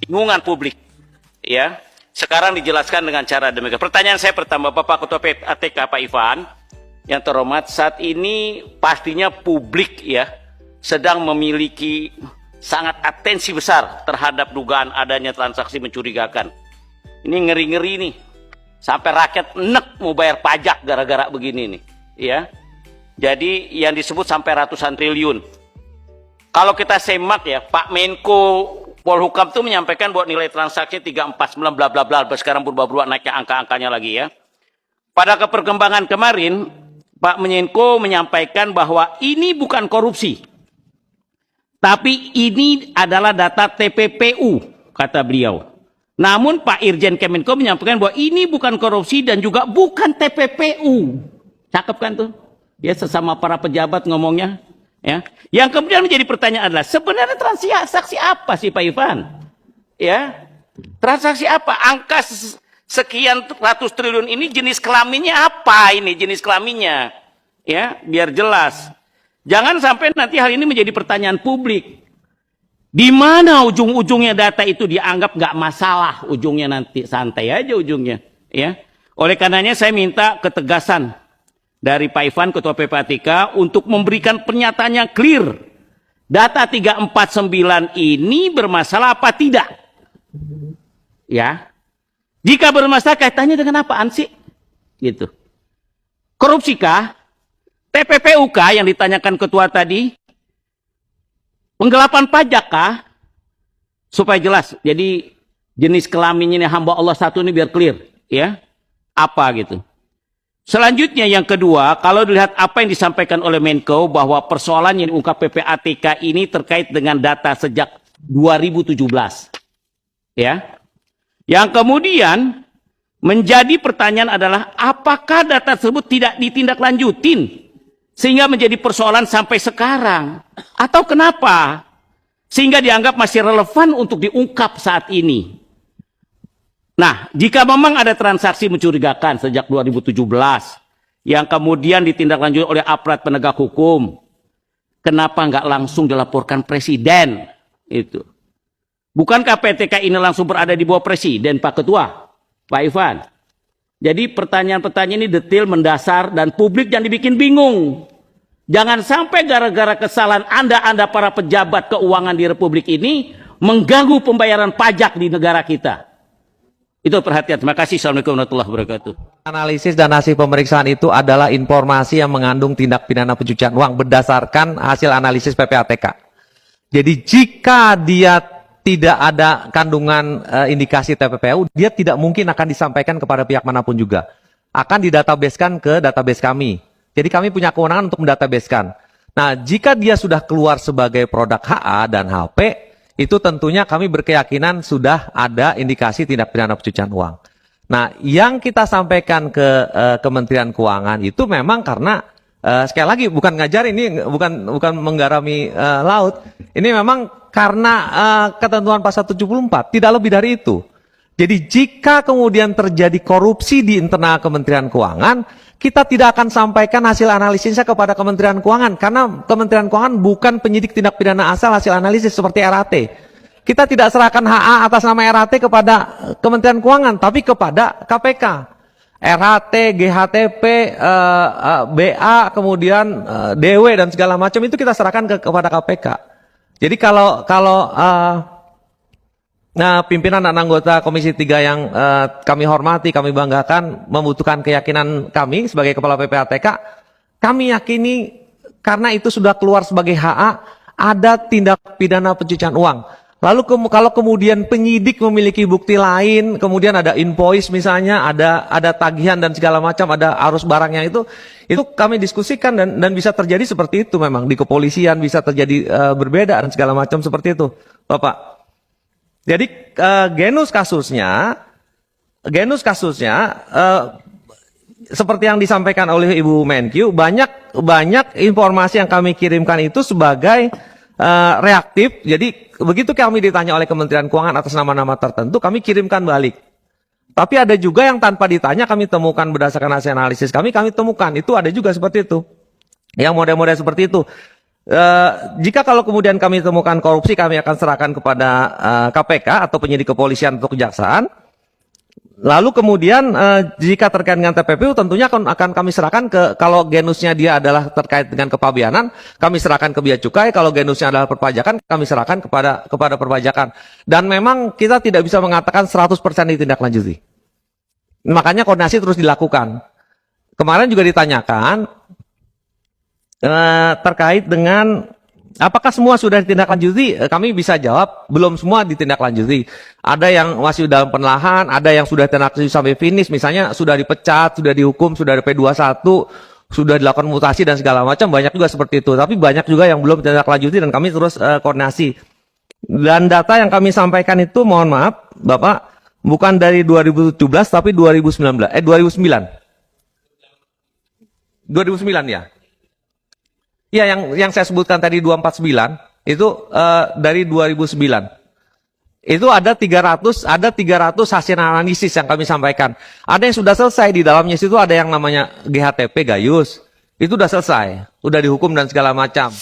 kebingungan publik. Ya, sekarang dijelaskan dengan cara demikian. Pertanyaan saya pertama, Bapak Ketua PPATK Pak Ivan, yang terhormat, saat ini pastinya publik ya sedang memiliki sangat atensi besar terhadap dugaan adanya transaksi mencurigakan. Ini ngeri-ngeri nih, sampai rakyat enek mau bayar pajak gara-gara begini nih, ya. Jadi yang disebut sampai ratusan triliun. Kalau kita semak ya, Pak Menko Polhukam itu menyampaikan bahwa nilai transaksi 349 bla bla bla, sekarang berubah-ubah naiknya angka-angkanya lagi ya. Pada keperkembangan kemarin, Pak Menko menyampaikan bahwa ini bukan korupsi, tapi ini adalah data TPPU, kata beliau. Namun Pak Irjen Kemenko menyampaikan bahwa ini bukan korupsi dan juga bukan TPPU. Cakep kan tuh? Ya, sesama para pejabat ngomongnya. Ya. Yang kemudian menjadi pertanyaan adalah, sebenarnya transaksi apa sih Pak Ivan? Ya, transaksi apa? Angka sekian ratus triliun ini jenis kelaminnya apa ini? Jenis kelaminnya, ya, biar jelas. Jangan sampai nanti hal ini menjadi pertanyaan publik. Di mana ujung-ujungnya data itu dianggap nggak masalah, ujungnya nanti santai aja ujungnya, ya. Oleh karenanya saya minta ketegasan dari Pak Ivan Ketua PPATK untuk memberikan pernyataan yang clear. Data 349 ini bermasalah apa tidak? Ya. Jika bermasalah, kaitannya dengan apaan sih? Gitu. Korupsikah? TPPU kah yang ditanyakan ketua tadi? Penggelapan pajak kah? Supaya jelas. Jadi jenis kelaminnya ini hamba Allah satu ini biar clear, ya. Apa gitu. Selanjutnya yang kedua, kalau dilihat apa yang disampaikan oleh Menko bahwa persoalan yang diungkap PPATK ini terkait dengan data sejak 2017. Ya. Yang kemudian menjadi pertanyaan adalah apakah data tersebut tidak ditindaklanjutin sehingga menjadi persoalan sampai sekarang, atau kenapa sehingga dianggap masih relevan untuk diungkap saat ini. Nah, jika memang ada transaksi mencurigakan sejak 2017 yang kemudian ditindaklanjuti oleh aparat penegak hukum, kenapa nggak langsung dilaporkan presiden? Itu. Bukankah PTK ini langsung berada di bawah presiden, Pak Ketua, Pak Ivan? Jadi pertanyaan-pertanyaan ini detail, mendasar, dan publik jangan dibikin bingung. Jangan sampai gara-gara kesalahan Anda para pejabat keuangan di Republik ini mengganggu pembayaran pajak di negara kita. Itu perhatian. Terima kasih. Assalamualaikum warahmatullahi wabarakatuh. Analisis dan hasil pemeriksaan itu adalah informasi yang mengandung tindak pidana pencucian uang berdasarkan hasil analisis PPATK. Jadi jika dia tidak ada kandungan indikasi TPPU, dia tidak mungkin akan disampaikan kepada pihak manapun juga. Akan didatabasekan ke database kami. Jadi kami punya kewenangan untuk mendatabasekan. Nah, jika dia sudah keluar sebagai produk HA dan HP, itu tentunya kami berkeyakinan sudah ada indikasi tindak pidana pencucian uang. Nah, yang kita sampaikan ke Kementerian Keuangan itu memang karena sekali lagi bukan ngajar, ini bukan menggarami laut. Ini memang karena ketentuan pasal 74, tidak lebih dari itu. Jadi jika kemudian terjadi korupsi di internal Kementerian Keuangan, kita tidak akan sampaikan hasil analisisnya kepada Kementerian Keuangan karena Kementerian Keuangan bukan penyidik tindak pidana asal hasil analisis seperti RAT. Kita tidak serahkan HA atas nama RAT kepada Kementerian Keuangan, tapi kepada KPK. RAT, GHTP, BA, kemudian DW dan segala macam itu kita serahkan kepada KPK. Jadi kalau pimpinan dan anggota Komisi 3 yang kami hormati, kami banggakan, membutuhkan keyakinan kami sebagai Kepala PPATK, kami yakini karena itu sudah keluar sebagai HA, ada tindak pidana pencucian uang. Lalu kalau kemudian penyidik memiliki bukti lain, kemudian ada invoice misalnya, ada tagihan dan segala macam, ada arus barangnya itu kami diskusikan dan bisa terjadi seperti itu memang. Di kepolisian bisa terjadi berbeda dan segala macam seperti itu, Bapak. Jadi genus kasusnya seperti yang disampaikan oleh Ibu Menkyu, banyak informasi yang kami kirimkan itu sebagai reaktif. Jadi begitu kami ditanya oleh Kementerian Keuangan atas nama-nama tertentu, kami kirimkan balik. Tapi ada juga yang tanpa ditanya kami temukan berdasarkan hasil analisis kami temukan. Itu ada juga seperti itu. Yang model-model seperti itu. Jika kalau kemudian kami temukan korupsi, kami akan serahkan kepada KPK atau penyidik kepolisian atau kejaksaan. Lalu kemudian jika terkait dengan TPPU tentunya akan kami serahkan ke, kalau genusnya dia adalah terkait dengan kepabeanan, kami serahkan ke Bea Cukai. Kalau genusnya adalah perpajakan, kami serahkan kepada perpajakan. Dan memang kita tidak bisa mengatakan 100% ditindaklanjuti. Makanya koordinasi terus dilakukan. Kemarin juga ditanyakan terkait dengan apakah semua sudah ditindaklanjuti? Kami bisa jawab, belum semua ditindaklanjuti. Ada yang masih dalam penelahan, ada yang sudah ditindaklanjuti sampai finish, misalnya sudah dipecat, sudah dihukum, sudah ada P21, sudah dilakukan mutasi dan segala macam, banyak juga seperti itu. Tapi banyak juga yang belum ditindaklanjuti dan kami terus koordinasi. Dan data yang kami sampaikan itu, mohon maaf, Bapak, bukan dari 2017 tapi 2009. 2009 ya. Ya, yang saya sebutkan tadi 249 itu dari 2009. Itu ada 300 hasil analisis yang kami sampaikan. Ada yang sudah selesai, di dalamnya situ ada yang namanya GHTP Gayus. Itu sudah selesai, sudah dihukum dan segala macam.